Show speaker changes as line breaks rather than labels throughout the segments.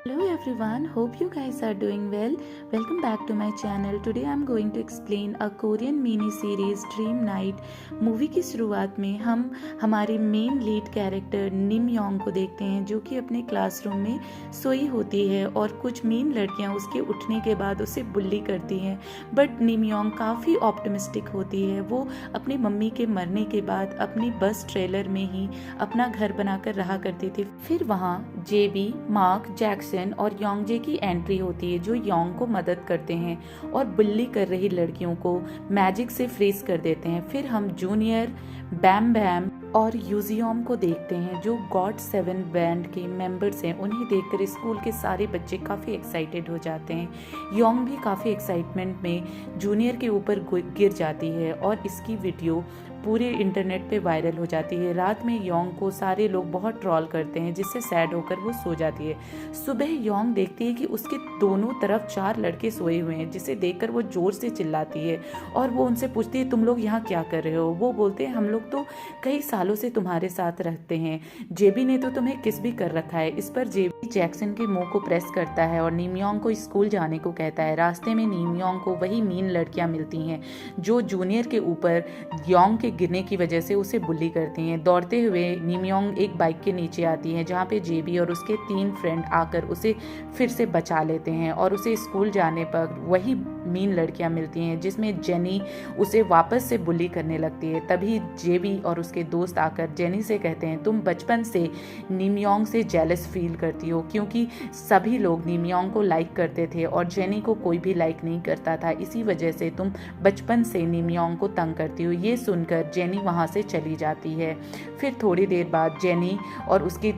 Hello everyone, hope you guys are doing well. Welcome back to my channel. Today I'm going to explain a Korean mini series Dream Night. Movie की शुरुआत में हम हमारे main lead character निम Yong को देखते हैं जो कि अपने क्लासरूम में सोई होती है और कुछ मीन लड़कियां उसके उठने के बाद उसे बुल्ली करती हैं। बट निम योंग काफ़ी ऑप्टिमिस्टिक होती है। वो अपनी मम्मी के मरने के बाद अपनी बस ट्रेलर में ही अपना घर बनाकर रहा करती थी। फिर वहाँ जेबी, मार्क, जैक्सन और योंगजे की एंट्री होती है जो योंग को मदद करते हैं और बुल्ली कर रही लड़कियों को मैजिक से फ्रीज कर देते हैं। फिर हम जूनियर, बैम बैम और यूजियोम को देखते हैं जो GOT7 बैंड के मेंबर्स हैं। उन्हें देखकर स्कूल के सारे बच्चे काफ़ी एक्साइटेड हो जाते हैं। योंग भी काफ़ी एक्साइटमेंट में जूनियर के ऊपर गिर जाती है और इसकी वीडियो पूरे इंटरनेट पे वायरल हो जाती है। रात में योंग को सारे लोग बहुत ट्रॉल करते हैं जिससे सैड होकर वो सो जाती है। सुबह योंग देखती है कि उसके दोनों तरफ 4 लड़के सोए हुए हैं जिसे देखकर वो जोर से चिल्लाती है और वो उनसे पूछती है तुम लोग यहाँ क्या कर रहे हो। वो बोलते हैं हम लोग तो कई सालों से तुम्हारे साथ रहते हैं, जेबी ने तो तुम्हें किस भी कर रखा है। इस पर जेबी जैक्सन के मुंह को प्रेस करता है और नीम योंग को स्कूल जाने को कहता है। रास्ते में नीम योंग को वही मीन लड़कियां मिलती हैं जो जूनियर के ऊपर योंग के गिरने की वजह से उसे बुली करती हैं। दौड़ते हुए निम योंग एक बाइक के नीचे आती है जहाँ पे जेबी और उसके 3 फ्रेंड आकर उसे फिर से बचा लेते हैं और उसे स्कूल जाने पर वही मीन लड़कियां मिलती हैं जिसमें जेनी उसे वापस से बुली करने लगती है। तभी जेबी और उसके दोस्त आकर जेनी से कहते हैं तुम बचपन से निम योंग से जेलस फील करती हो क्योंकि सभी लोग निम योंग को लाइक करते थे और जेनी को कोई भी लाइक नहीं करता था, इसी वजह से तुम बचपन से निम योंग को तंग करती हो। ये सुनकर जेनी वहाँ से चली जाती है। फिर थोड़ी देर बाद जेनी और उसकी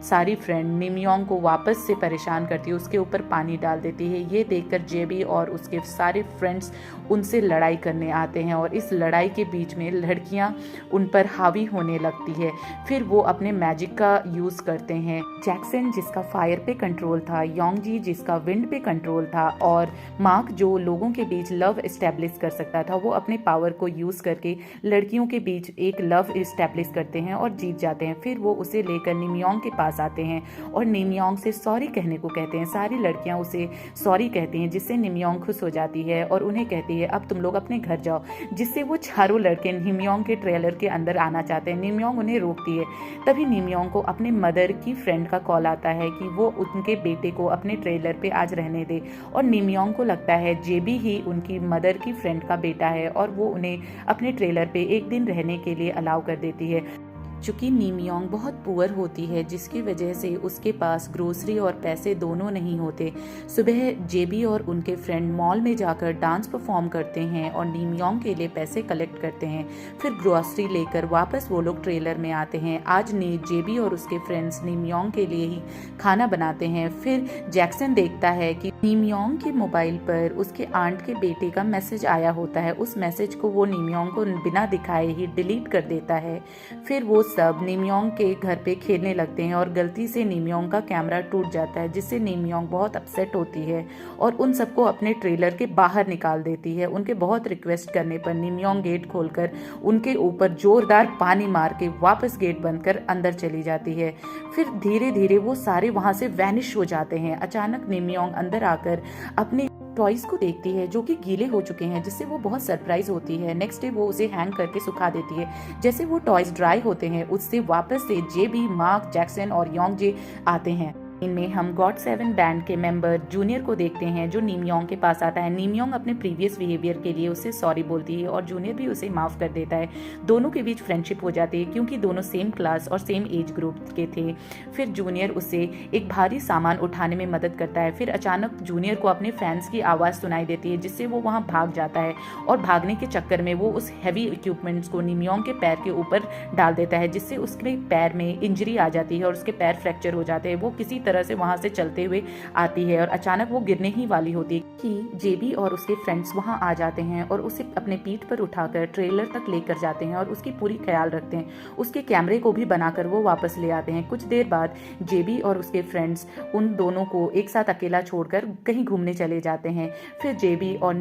सारी फ्रेंड निम योंग को वापस से परेशान करती है, उसके ऊपर पानी डाल देती है। ये देखकर जेबी और उसके सारे फ्रेंड्स उनसे लड़ाई करने आते हैं और इस लड़ाई के बीच में लड़कियां उन पर हावी होने लगती है। फिर वो अपने मैजिक का यूज़ करते हैं। जैक्सन जिसका फायर पे कंट्रोल था, योंगजी जिसका विंड पे कंट्रोल था और मार्क जो लोगों के बीच लव इस्टेब्लिश कर सकता था, वो अपने पावर को यूज़ करके लड़कियों के बीच एक लव इस्टेब्लिश करते हैं और जीत जाते हैं। फिर वो उसे लेकर निम योंग के पास आते हैं और निम योंग से सॉरी कहने को कहते हैं। सारी लड़कियां उसे सॉरी कहती हैं जिससे निम योंग खुश हो जाती है और उन्हें कहती है अब तुम लोग अपने घर जाओ, जिससे वो चारों लड़के निम योंग के ट्रेलर के अंदर आना चाहते हैं। निम योंग उन्हें रोकती है। तभी निम योंग को अपने मदर की फ्रेंड का कॉल आता है कि वो उनके बेटे को अपने ट्रेलर पे आज रहने दे और निम योंग को लगता है जेबी ही उनकी मदर की फ्रेंड का बेटा है और वो उन्हें अपने ट्रेलर पे एक दिन रहने के लिए अलाउ कर देती है। चूँकि निम योंग बहुत पुअर होती है जिसकी वजह से उसके पास ग्रोसरी और पैसे दोनों नहीं होते। सुबह जेबी और उनके फ्रेंड मॉल में जाकर डांस परफॉर्म करते हैं और निम योंग के लिए पैसे कलेक्ट करते हैं। फिर ग्रोसरी लेकर वापस वो लोग ट्रेलर में आते हैं। आज जेबी और उसके फ्रेंड्स निम योंग के लिए ही खाना बनाते हैं। फिर जैक्सन देखता है कि निम योंग के मोबाइल पर उसके आंट के बेटे का मैसेज आया होता है। उस मैसेज को वो निम योंग को बिना दिखाए ही डिलीट कर देता है। फिर वो सब निम योंग के घर पे खेलने लगते हैं और गलती से निम योंग का कैमरा टूट जाता है जिससे निम योंग बहुत अपसेट होती है और उन सबको अपने ट्रेलर के बाहर निकाल देती है। उनके बहुत रिक्वेस्ट करने पर निम योंग गेट खोलकर उनके ऊपर जोरदार पानी मार के वापस गेट बंद कर अंदर चली जाती है। फिर धीरे धीरे वो सारे वहां से वैनिश हो जाते हैं। अचानक निम योंग अंदर आकर अपने टॉयज को देखती है जो कि गीले हो चुके हैं जिससे वो बहुत सरप्राइज होती है। नेक्स्ट डे वो उसे हैंग करके सुखा देती है। जैसे वो टॉयज ड्राई होते हैं उससे वापस से जेबी, मार्क, जैक्सन और योंगजे आते हैं। इनमें हम GOT7 बैंड के मेंबर जूनियर को देखते हैं जो निम योंग के पास आता है। निम योंग अपने प्रीवियस बिहेवियर के लिए उसे सॉरी बोलती है और जूनियर भी उसे माफ़ कर देता है। दोनों के बीच फ्रेंडशिप हो जाती है क्योंकि दोनों सेम क्लास और सेम एज ग्रुप के थे। फिर जूनियर उसे एक भारी सामान उठाने में मदद करता है। फिर अचानक जूनियर को अपने फैंस की आवाज़ सुनाई देती है जिससे वो वहाँ भाग जाता है और भागने के चक्कर में वो उस हैवी इक्विपमेंट्स को निम योंग के पैर के ऊपर डाल देता है जिससे उसके पैर में इंजरी आ जाती है और उसके पैर फ्रैक्चर हो जाते हैं। वो किसी तरह से वहां से चलते हुए आती है और अचानक वो गिरने ही वाली होती है कि जेबी और उसके फ्रेंड्स वहां आ जाते हैं और उसे अपने पीठ पर उठाकर ट्रेलर तक लेकर जाते हैं और उसकी पूरी ख्याल रखते हैं। उसके कैमरे को भी बनाकर वो वापस ले आते हैं। कुछ देर बाद जेबी और उसके फ्रेंड्स उन दोनों को एक साथ अकेला छोड़कर कहीं घूमने चले जाते हैं। फिर जेबी और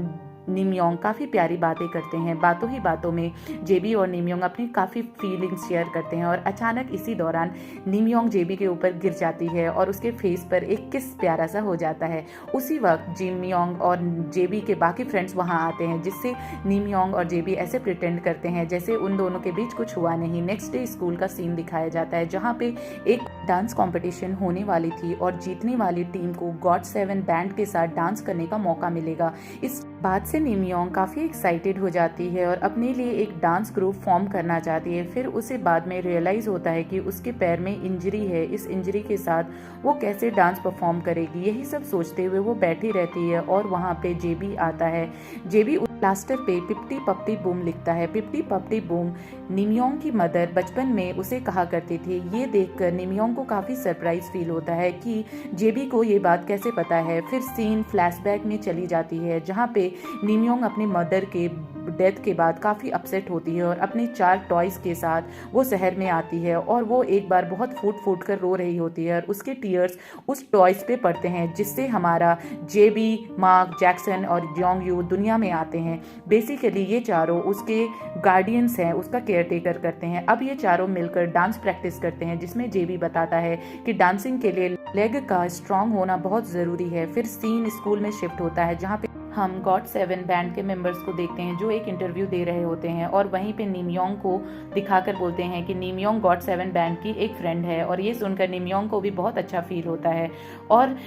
नीमयोंग काफ़ी प्यारी बातें करते हैं। बातों ही बातों में जेबी और नीमयोंग अपनी काफ़ी फीलिंग्स शेयर करते हैं और अचानक इसी दौरान नीमयोंग जेबी के ऊपर गिर जाती है और उसके फेस पर एक किस प्यारा सा हो जाता है। उसी वक्त जिमयोंग और जेबी के बाकी फ्रेंड्स वहाँ आते हैं, जिससे नीमयोंग और जेबी ऐसे प्रिटेंड करते हैं जैसे उन दोनों के बीच कुछ हुआ नहीं। नेक्स्ट डे स्कूल का सीन दिखाया जाता है, जहाँ पे एक डांस कंपटीशन होने वाली थी और जीतने वाली टीम को GOT7 बैंड के साथ डांस करने का मौका मिलेगा। इस बात से नीमयोंग काफ़ी एक्साइटेड हो जाती है और अपने लिए एक डांस ग्रुप फॉर्म करना चाहती है। फिर उसे बाद में रियलाइज़ होता है कि उसके पैर में इंजरी है, इस इंजरी के साथ वो कैसे डांस परफॉर्म करेगी। यही सब सोचते हुए वो बैठी रहती है और वहाँ पे जेबी आता है। जेबी प्लास्टर पे पिप्टी पप्टी बूम लिखता है। पिप्टी पप्टी बूम नीमयोंग की मदर बचपन में उसे कहा करती थी। ये देखकर नीमयोंग को काफ़ी सरप्राइज फील होता है कि जेबी को ये बात कैसे पता है। फिर सीन फ्लैशबैक में चली जाती है, जहाँ पे नीमयोंग अपनी मदर के डेथ के बाद काफ़ी अपसेट होती है और अपने 4 टॉयज़ के साथ वो शहर में आती है और वो एक बार बहुत फूट फूट कर रो रही होती है और उसके टीयर्स उस टॉयज़ पे पड़ते हैं, जिससे हमारा जेबी, मार्क, जैक्सन और योंग-यू दुनिया में आते हैं। बेसिकली ये चारों उसके गार्डियंस हैं, उसका केयर टेकर करते हैं। अब ये चारों मिलकर डांस प्रैक्टिस करते हैं, जिसमें जेबी बताता है कि डांसिंग के लिए लेग का स्ट्रांग होना बहुत ज़रूरी है। फिर सीन स्कूल में शिफ्ट होता है, जहाँ पे हम GOT7 बैंड के मेंबर्स को देखते हैं जो एक इंटरव्यू दे रहे होते हैं और वहीं पे नीमयोंग को दिखाकर बोलते हैं कि नीमयोंग GOT7 बैंड की एक फ्रेंड है। और ये सुनकर नीमयोंग को भी बहुत अच्छा फील होता है और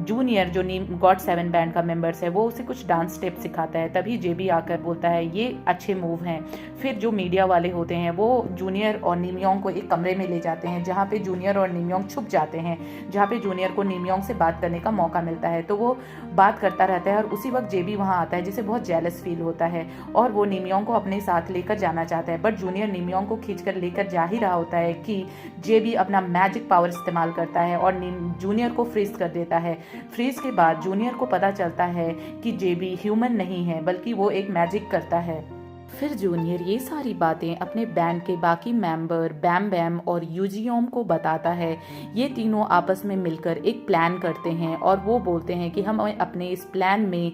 जूनियर जो GOT7 बैंड का मेंबर्स है वो उसे कुछ डांस स्टेप सिखाता है। तभी जेबी आकर बोलता है ये अच्छे मूव हैं। फिर जो मीडिया वाले होते हैं वो जूनियर और नीमयोंग को एक कमरे में ले जाते हैं, जहाँ पे जूनियर और नीमयोंग छुप जाते हैं, जहाँ पे जूनियर को नीमयोंग से बात करने का मौका मिलता है। तो वो बात करता रहता है और उसी वक्त जेबी वहाँ आता है, जिसे बहुत जेलस फील होता है और वो नीमयोंग को अपने साथ लेकर जाना चाहता है। बट जूनियर नीमयोंग को खींच कर लेकर जा ही रहा होता है कि जेबी अपना मैजिक पावर इस्तेमाल करता है और जूनियर को फ्रीज कर देता है। फ्रीज के बाद जूनियर को पता चलता है कि जेबी ह्यूमन नहीं है, बल्कि वो एक मैजिक करता है। फिर जूनियर ये सारी बातें अपने बैंड के बाकी मेंबर बैम बैम और यूजियोम को बताता है। ये तीनों आपस में मिलकर एक प्लान करते हैं और वो बोलते हैं कि हमें अपने इस प्लान में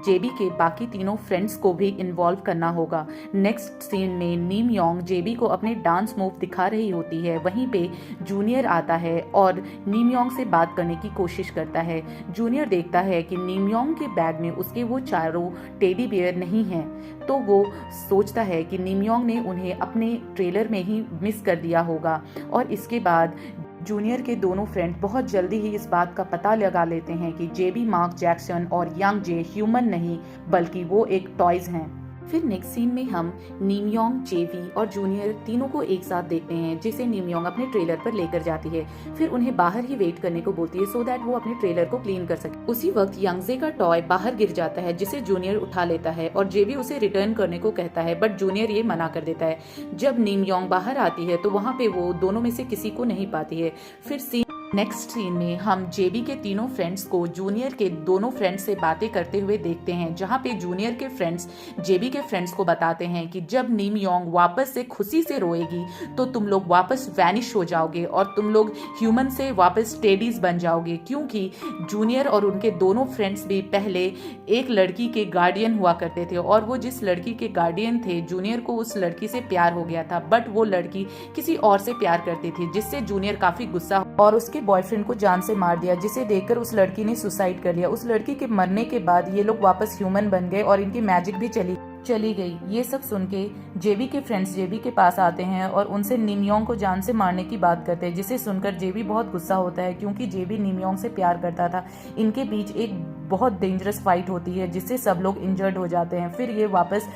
जेबी के बाकी तीनों फ्रेंड्स को भी इन्वॉल्व करना होगा। नेक्स्ट सीन में नीमयोंग जेबी को अपने डांस मूव दिखा रही होती है। वहीं पे जूनियर आता है और नीमयोंग से बात करने की कोशिश करता है। जूनियर देखता है कि नीमयोंग के बैग में उसके वो चारों टेडी बियर नहीं हैं, तो वो सोचता है कि नीमयोंग ने उन्हें अपने ट्रेलर में ही मिस कर दिया होगा। और इसके बाद जूनियर के दोनों फ्रेंड बहुत जल्दी ही इस बात का पता लगा लेते हैं कि जेबी, मार्क, जैक्सन और यंग जे ह्यूमन नहीं बल्कि वो एक टॉयज हैं। फिर नेक्स्ट सीन में हम नीमयोंग, जेबी और जूनियर तीनों को एक साथ देखते हैं, जिसे नीमयोंग अपने ट्रेलर पर लेकर जाती है। फिर उन्हें बाहर ही वेट करने को बोलती है सो दैट वो अपने ट्रेलर को क्लीन कर सके। उसी वक्त यंगजे का टॉय बाहर गिर जाता है, जिसे जूनियर उठा लेता है और जेबी उसे रिटर्न करने को कहता है, बट जूनियर ये मना कर देता है। जब नीमयोंग बाहर आती है तो वहाँ पे वो दोनों में से किसी को नहीं पाती है। फिर नेक्स्ट सीन में हम जेबी के तीनों फ्रेंड्स को जूनियर के दोनों फ्रेंड्स से बातें करते हुए देखते हैं, जहाँ पे जूनियर के फ्रेंड्स जेबी के फ्रेंड्स को बताते हैं कि जब नीमयोंग वापस से खुशी से रोएगी तो तुम लोग वापस वैनिश हो जाओगे और तुम लोग ह्यूमन से वापस टेडीज बन जाओगे, क्योंकि जूनियर और उनके दोनों फ्रेंड्स भी पहले एक लड़की के गार्डियन हुआ करते थे और वो जिस लड़की के गार्डियन थे जूनियर को उस लड़की से प्यार हो गया था, बट वो लड़की किसी और से प्यार करती थी, जिससे जूनियर काफी गुस्सा और उसके बॉयफ्रेंड को जान से मार दिया, जिसे देखकर उस लड़की ने सुसाइड कर लिया। उस लड़की के मरने के बाद ये लोग वापस ह्यूमन बन गए और इनकी मैजिक भी चली गई। ये सब सुन के जेबी के फ्रेंड्स जेबी के पास आते हैं और उनसे नीमयोंग को जान से मारने की बात करते हैं, जिसे सुनकर जेबी बहुत गुस्सा होता है, क्योंकि जेबी नीमयोंग से प्यार करता था। इनके बीच एक बहुत डेंजरस फाइट होती है, जिससे सब लोग इंजर्ड हो जाते हैं। फिर ये वापस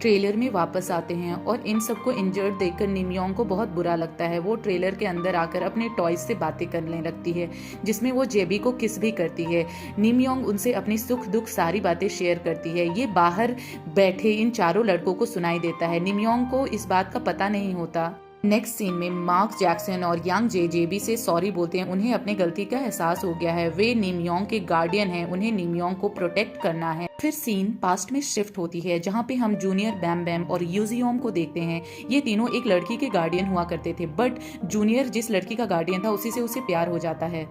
ट्रेलर में वापस आते हैं और इन सबको इंजर्ड देखकर नीमयोंग को बहुत बुरा लगता है। वो ट्रेलर के अंदर आकर अपने टॉयज से बातें करने लगती है, जिसमें वो जेबी को किस भी करती है। नीमयोंग उनसे अपनी सुख दुख सारी बातें शेयर करती है। ये बाहर बैठे इन चारों लड़कों को सुनाई देता है। नीमयोंग को इस बात का पता नहीं होता। नेक्स्ट सीन में मार्क, जैक्सन और यंग जे जेबी से सॉरी बोलते हैं। उन्हें अपनी गलती का एहसास हो गया है। वे नीमयोंग के गार्डियन हैं, उन्हें नीमयोंग को प्रोटेक्ट करना है। फिर सीन पास्ट में शिफ्ट होती है, जहाँ पे हम जूनियर, बैम बैम और यूजियोम को देखते हैं। ये तीनों एक लड़की के गार्डियन हुआ करते थे, बट जूनियर जिस लड़की का गार्डियन था उसी से उसे प्यार हो जाता है।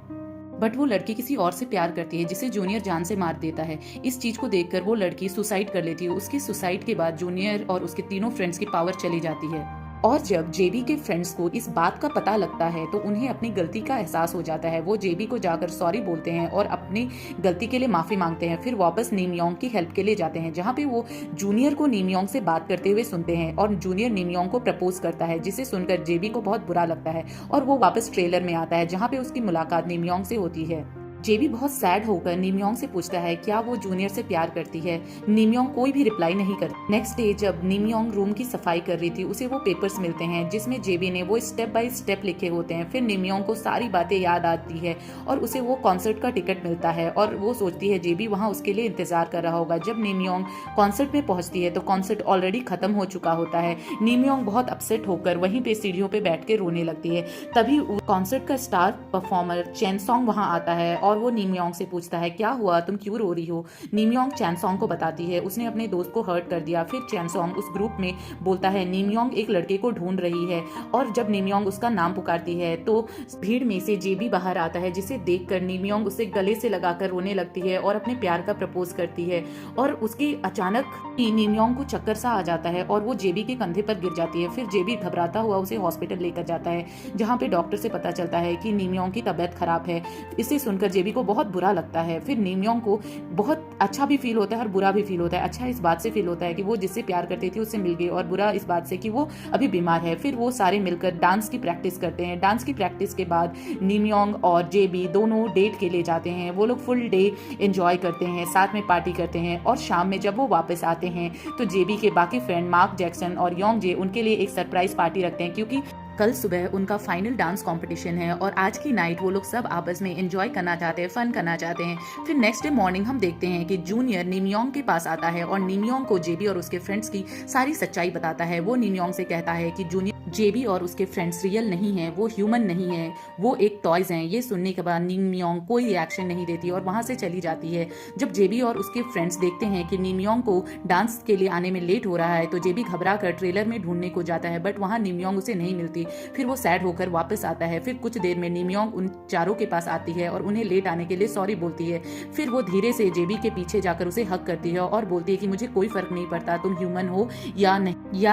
बट वो लड़की किसी और से प्यार करती है जिसे जूनियर जान से मार देता है। इस चीज को देखकर वो लड़की सुसाइड कर लेती है। उसकी सुसाइड के बाद जूनियर और उसके तीनों फ्रेंड्स की पावर चली जाती है। और जब जेबी के फ्रेंड्स को इस बात का पता लगता है तो उन्हें अपनी गलती का एहसास हो जाता है। वो जेबी को जाकर सॉरी बोलते हैं और अपनी गलती के लिए माफी मांगते हैं। फिर वापस नीमयोंग की हेल्प के लिए जाते हैं, जहाँ पे वो जूनियर को नीमयोंग से बात करते हुए सुनते हैं और जूनियर नीमयोंग को प्रपोज करता है, जिसे सुनकर जेबी को बहुत बुरा लगता है और वो वापस ट्रेलर में आता है, जहाँ पे उसकी मुलाकात नीमयोंग से होती है। जेबी बहुत सैड होकर नीमयोंग से पूछता है क्या वो जूनियर से प्यार करती है। नीमयोंग कोई भी रिप्लाई नहीं करती। नेक्स्ट डे जब नीमयोंग रूम की सफाई कर रही थी, उसे वो पेपर्स मिलते हैं जिसमें जेबी ने वो स्टेप बाय स्टेप लिखे होते हैं। फिर नीमयोंग को सारी बातें याद आती है और उसे वो कॉन्सर्ट का टिकट मिलता है और वो सोचती है जेबी वहाँ उसके लिए इंतजार कर रहा होगा। जब नीमयोंग कॉन्सर्ट में पहुंचती है तो कॉन्सर्ट ऑलरेडी खत्म हो चुका होता है। नीमयोंग बहुत अपसेट होकर वहीं पे सीढ़ियों पे बैठ के रोने लगती है। तभी कॉन्सर्ट का स्टार परफॉर्मर चैनसोंग वहाँ आता है और वो नीमयोंग से पूछता है क्या हुआ, तुम क्यों रो रही हो। नीमयोंग चैनसोंग को बताती है उसने अपने दोस्त को हर्ट कर दिया। फिर चैनसोंग उस ग्रुप में बोलता है नीमयोंग एक लड़के को ढूंढ रही है और जब नीमयोंग उसका नाम पुकारती है तो भीड़ में से जेबी बाहर आता है, जिसे देखकर नीमयोंग उसे गले से लगाकर रोने लगती है और अपने प्यार का प्रपोज करती है। और उसके अचानक ही नीमयोंग को चक्कर सा आ जाता है और वो जेबी के कंधे पर गिर जाती है। फिर जेबी घबराता हुआ उसे हॉस्पिटल लेकर जाता है, जहाँ पे डॉक्टर से पता चलता है कि नीमयोंग की तबीयत खराब है। इसे सुनकर जेबी को बहुत बुरा लगता है। फिर नीमयोंग को बहुत अच्छा भी फील होता है और बुरा भी फील होता है। अच्छा इस बात से फील होता है कि वो जिससे प्यार करती थी उससे मिल गई, और बुरा इस बात से कि वो अभी बीमार है। फिर वो सारे मिलकर डांस की प्रैक्टिस करते हैं। डांस की प्रैक्टिस के बाद नीमयोंग और जेबी दोनों डेट के लिए जाते हैं। वो लोग फुल डे एंजॉय करते हैं, साथ में पार्टी करते हैं और शाम में जब वो वापस आते हैं तो जेबी के बाकी फ्रेंड मार्क जैक्सन और योंगजे उनके लिए एक सरप्राइज पार्टी रखते हैं, क्योंकि कल सुबह उनका फाइनल डांस कंपटीशन है और आज की नाइट वो लोग सब आपस में एंजॉय करना चाहते हैं, फन करना चाहते हैं। फिर नेक्स्ट डे मॉर्निंग हम देखते हैं कि जूनियर नीमयोंग के पास आता है और नीमयोंग को जेबी और उसके फ्रेंड्स की सारी सच्चाई बताता है। वो नीमयोंग से कहता है कि जूनियर जेबी और उसके फ्रेंड्स रियल नहीं है, वो ह्यूमन नहीं है, वो एक टॉयज हैं। ये सुनने के बाद नीमयोंग कोई रिएक्शन नहीं देती और वहां से चली जाती है। जब जेबी और उसके फ्रेंड्स देखते हैं कि नीमयोंग को डांस के लिए आने में लेट हो रहा है तो जेबी घबरा कर ट्रेलर में ढूंढने को जाता है, बट वहां नीमयोंग उसे नहीं मिलती। फिर वो सैड होकर वापस आता है। फिर कुछ देर में नीमयोंग उन चारों के पास आती है और उन्हें लेट आने के लिए सॉरी बोलती है। फिर वो धीरे से जेबी के पीछे जाकर उसे हक करती है और बोलती है कि मुझे कोई फर्क नहीं पड़ता तुम ह्यूमन हो या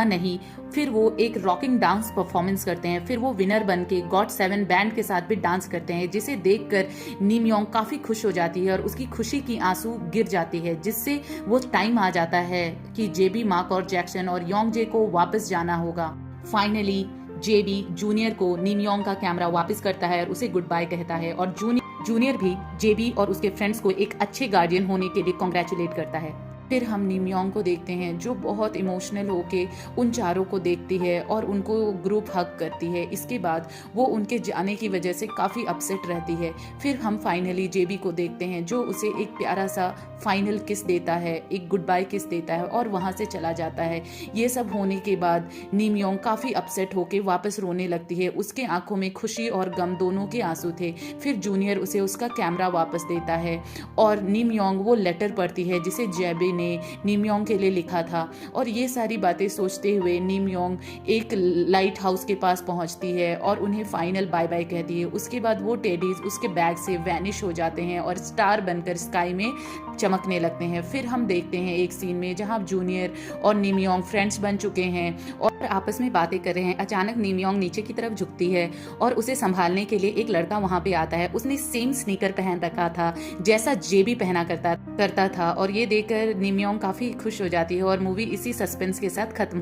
नहीं। फिर वो एक रॉकिंग डांस परफॉर्मेंस करते हैं। फिर वो विनर बन के गॉड 7 बैंड के साथ भी डांस करते हैं, जिसे देखकर नीमयोंग काफी खुश हो जाती है और उसकी खुशी की आंसू गिर जाती है, जिससे वो टाइम आ जाता है कि जेबी, मार्क और जैक्सन और योंगजे को वापस जाना होगा। फाइनली जेबी जूनियर को नीमयोंग का कैमरा वापस करता है और उसे गुड बाय कहता है और जूनियर भी जेबी और उसके फ्रेंड्स को एक अच्छे गार्डियन होने के लिए कॉन्ग्रेचुलेट करता है। फिर हम नीमयोंग को देखते हैं जो बहुत इमोशनल होके उन चारों को देखती है और उनको ग्रुप हग करती है। इसके बाद वो उनके जाने की वजह से काफ़ी अपसेट रहती है। फिर हम फाइनली जेबी को देखते हैं जो उसे एक प्यारा सा फाइनल किस देता है, एक गुड बाय किस देता है और वहाँ से चला जाता है। ये सब होने के बाद नीमयोंग काफ़ी अपसेट होके वापस रोने लगती है। उसके आंखों में खुशी और गम दोनों के आंसू थे। फिर जूनियर उसे उसका कैमरा वापस देता है और नीमयोंग वो लेटर पढ़ती है जिसे जेबी ने नीमयोंग के लिए लिखा था। और ये सारी बातें सोचते हुए नीमयोंग एक लाइट हाउस के पास पहुंचती है और उन्हें फाइनल बाय बाय कहती है। उसके बाद वो टेडीज उसके बैग से वैनिश हो जाते हैं और स्टार बनकर स्काई में चमकने लगते हैं। फिर हम देखते हैं एक सीन में जहां जूनियर और नीमयोंग फ्रेंड्स बन चुके हैं और आपस में बातें कर रहे हैं। अचानक नीमयोंग नीचे की तरफ झुकती है और उसे संभालने के लिए एक लड़का वहां पे आता है। उसने सेम स्नीकर पहन रखा था जैसा जेबी पहना करता था और ये देखकर नीमयोंग काफी खुश हो जाती है और मूवी इसी सस्पेंस के साथ खत्म